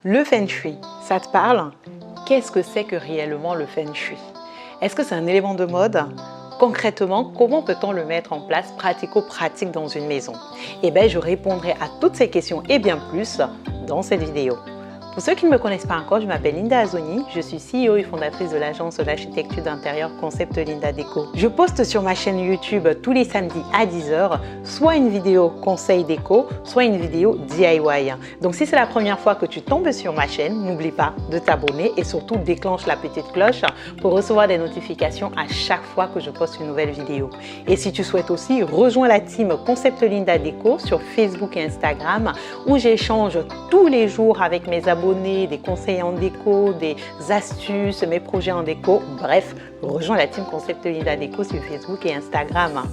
Le Feng Shui, ça te parle? Qu'est-ce que c'est que réellement le Feng Shui? Est-ce que c'est un élément de mode? Concrètement, comment peut-on le mettre en place pratico-pratique dans une maison? Eh bien, je répondrai à toutes ces questions et bien plus dans cette vidéo. Pour ceux qui ne me connaissent pas encore, je m'appelle Linda Azoni, je suis CEO et fondatrice de l'agence d'architecture d'intérieur Concept Linda Déco. Je poste sur ma chaîne YouTube tous les samedis à 10 h, soit une vidéo conseil déco, soit une vidéo DIY. Donc si c'est la première fois que tu tombes sur ma chaîne, n'oublie pas de t'abonner et surtout déclenche la petite cloche pour recevoir des notifications à chaque fois que je poste une nouvelle vidéo. Et si tu souhaites aussi, rejoins la team Concept Linda Déco sur Facebook et Instagram où j'échange tous les jours avec mes abonnés, des conseils en déco, des astuces, mes projets en déco. Bref, rejoins la team Concept Linda Déco sur Facebook et Instagram.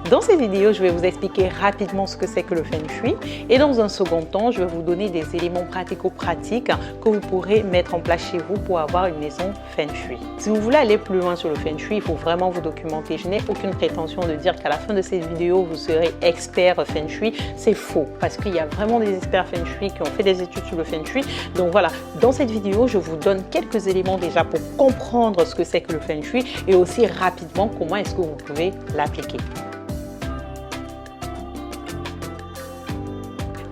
Dans cette vidéo, je vais vous expliquer rapidement ce que c'est que le Feng Shui et dans un second temps, je vais vous donner des éléments pratico-pratiques que vous pourrez mettre en place chez vous pour avoir une maison Feng Shui. Si vous voulez aller plus loin sur le Feng Shui, il faut vraiment vous documenter. Je n'ai aucune prétention de dire qu'à la fin de cette vidéo, vous serez expert Feng Shui. C'est faux parce qu'il y a vraiment des experts Feng Shui qui ont fait des études sur le Feng Shui. Donc voilà, dans cette vidéo, je vous donne quelques éléments déjà pour comprendre ce que c'est que le Feng Shui et aussi rapidement comment est-ce que vous pouvez l'appliquer.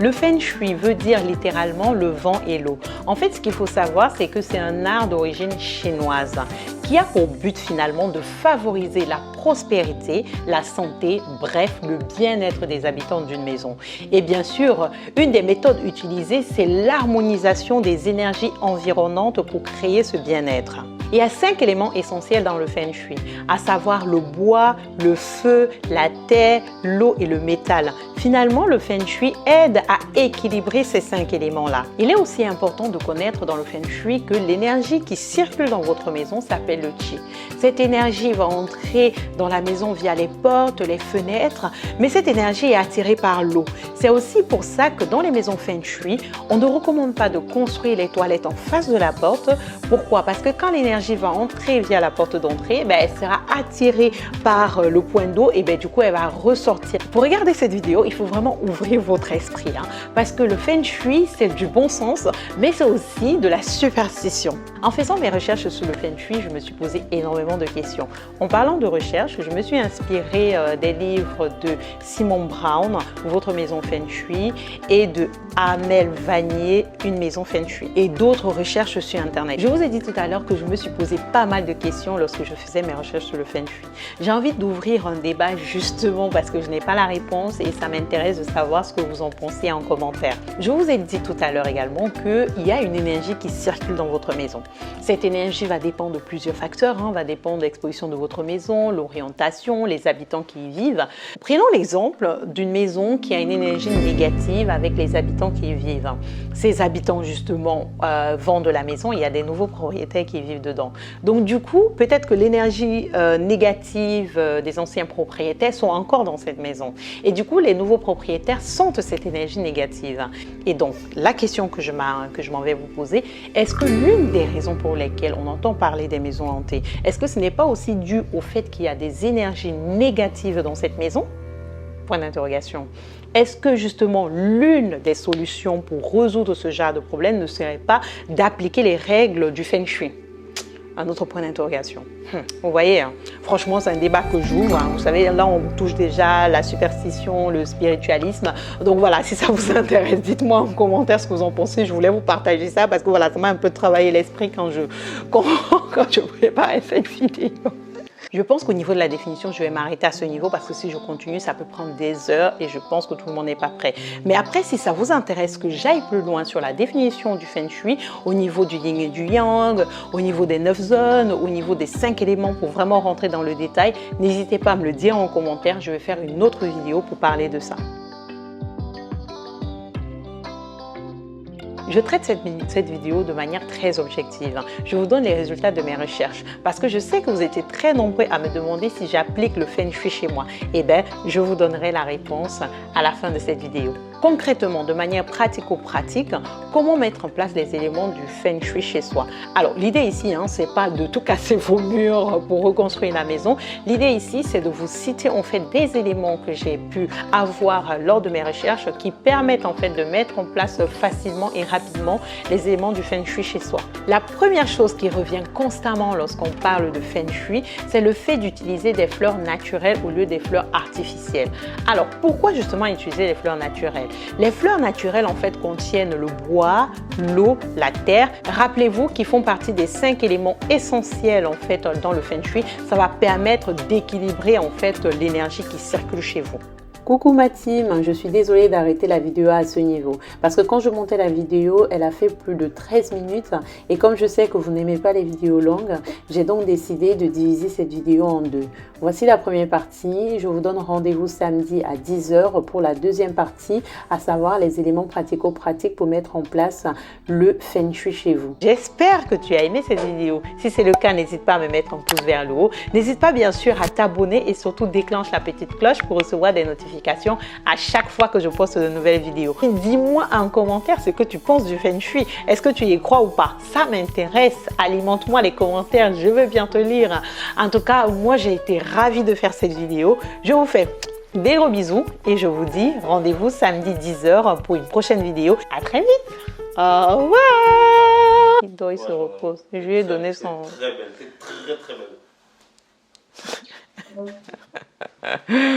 Le Feng Shui veut dire littéralement le vent et l'eau. En fait, ce qu'il faut savoir, c'est que c'est un art d'origine chinoise qui a pour but finalement de favoriser la prospérité, la santé, bref, le bien-être des habitants d'une maison. Et bien sûr, une des méthodes utilisées, c'est l'harmonisation des énergies environnantes pour créer ce bien-être. Il y a 5 éléments essentiels dans le Feng Shui, à savoir le bois, le feu, la terre, l'eau et le métal. Finalement, le Feng Shui aide à équilibrer ces 5 éléments-là. Il est aussi important de connaître dans le Feng Shui que l'énergie qui circule dans votre maison s'appelle le Qi. Cette énergie va entrer dans la maison via les portes, les fenêtres, mais cette énergie est attirée par l'eau. C'est aussi pour ça que dans les maisons Feng Shui, on ne recommande pas de construire les toilettes en face de la porte. Pourquoi? Parce que quand l'énergie va entrer via la porte d'entrée, elle sera attirée par le point d'eau et du coup, elle va ressortir. Pour regarder cette vidéo, il faut vraiment ouvrir votre esprit parce que le Feng Shui, c'est du bon sens, mais c'est aussi de la superstition. En faisant mes recherches sur le Feng Shui, je me suis posé énormément de questions. En parlant de recherche, je me suis inspirée des livres de Simon Brown, Votre maison Feng Shui, et de Amel Vanier, Une maison Feng Shui, et d'autres recherches sur Internet. Je vous ai dit tout à l'heure que je me suis posé pas mal de questions lorsque je faisais mes recherches sur le Feng Shui. J'ai envie d'ouvrir un débat justement parce que je n'ai pas la réponse et ça m'intéresse de savoir ce que vous en pensez en commentaire. Je vous ai dit tout à l'heure également qu'il y a une énergie qui circule dans votre maison. Cette énergie va dépendre de plusieurs facteurs, va dépendre de l'exposition de votre maison, l'orientation, les habitants qui y vivent. Prenons l'exemple d'une maison qui a une énergie négative avec les habitants qui y vivent. Ces habitants justement vendent la maison, il y a des nouveaux propriétaires qui vivent dedans. Donc du coup, peut-être que l'énergie négative des anciens propriétaires sont encore dans cette maison. Et du coup, les nouveaux propriétaires sentent cette énergie négative. Et donc, la question que je m'en vais vous poser, est-ce que l'une des raisons pour lesquelles on entend parler des maisons hantées, est-ce que ce n'est pas aussi dû au fait qu'il y a des énergies négatives dans cette maison? Point d'interrogation. Est-ce que justement l'une des solutions pour résoudre ce genre de problème ne serait pas d'appliquer les règles du Feng Shui? Un autre point d'interrogation. Vous voyez, franchement, c'est un débat que j'ouvre. Vous savez, là, on touche déjà la superstition, le spiritualisme. Donc voilà, si ça vous intéresse, dites-moi en commentaire ce que vous en pensez. Je voulais vous partager ça parce que voilà, ça m'a un peu travaillé l'esprit quand je préparais cette vidéo. Je pense qu'au niveau de la définition, je vais m'arrêter à ce niveau parce que si je continue, ça peut prendre des heures et je pense que tout le monde n'est pas prêt. Mais après, si ça vous intéresse que j'aille plus loin sur la définition du Feng Shui, au niveau du Yin et du Yang, au niveau des 9 zones, au niveau des 5 éléments pour vraiment rentrer dans le détail, n'hésitez pas à me le dire en commentaire. Je vais faire une autre vidéo pour parler de ça. Je traite cette vidéo de manière très objective. Je vous donne les résultats de mes recherches parce que je sais que vous étiez très nombreux à me demander si j'applique le Feng Shui chez moi. Eh bien, je vous donnerai la réponse à la fin de cette vidéo. concrètement, de manière pratico-pratique, comment mettre en place les éléments du Feng Shui chez soi. Alors, l'idée ici, c'est pas de tout casser vos murs pour reconstruire la maison. L'idée ici, c'est de vous citer en fait des éléments que j'ai pu avoir lors de mes recherches qui permettent en fait de mettre en place facilement et rapidement les éléments du Feng Shui chez soi. La première chose qui revient constamment lorsqu'on parle de Feng Shui, c'est le fait d'utiliser des fleurs naturelles au lieu des fleurs artificielles. Alors, pourquoi justement utiliser les fleurs naturelles? Les fleurs naturelles en fait contiennent le bois, l'eau, la terre. Rappelez-vous qu'ils font partie des 5 éléments essentiels en fait dans le Feng Shui. Ça va permettre d'équilibrer en fait l'énergie qui circule chez vous. Coucou ma team, je suis désolée d'arrêter la vidéo à ce niveau parce que quand je montais la vidéo, elle a fait plus de 13 minutes et comme je sais que vous n'aimez pas les vidéos longues, j'ai donc décidé de diviser cette vidéo en deux. Voici la première partie, je vous donne rendez-vous samedi à 10 h pour la deuxième partie, à savoir les éléments pratico-pratiques pour mettre en place le Feng Shui chez vous. J'espère que tu as aimé cette vidéo. Si c'est le cas, n'hésite pas à me mettre un pouce vers le haut. N'hésite pas bien sûr à t'abonner et surtout déclenche la petite cloche pour recevoir des notifications à chaque fois que je poste de nouvelles vidéos. Dis-moi en commentaire ce que tu penses du Feng Shui. Est-ce que tu y crois ou pas? Ça m'intéresse. Alimente-moi les commentaires. Je veux bien te lire. En tout cas, moi, j'ai été ravie de faire cette vidéo. Je vous fais des gros bisous et je vous dis rendez-vous samedi 10 h pour une prochaine vidéo. À très vite. Au revoir. Il dort, il se repose. Je lui ai donné son... Très belle, c'est très très belle.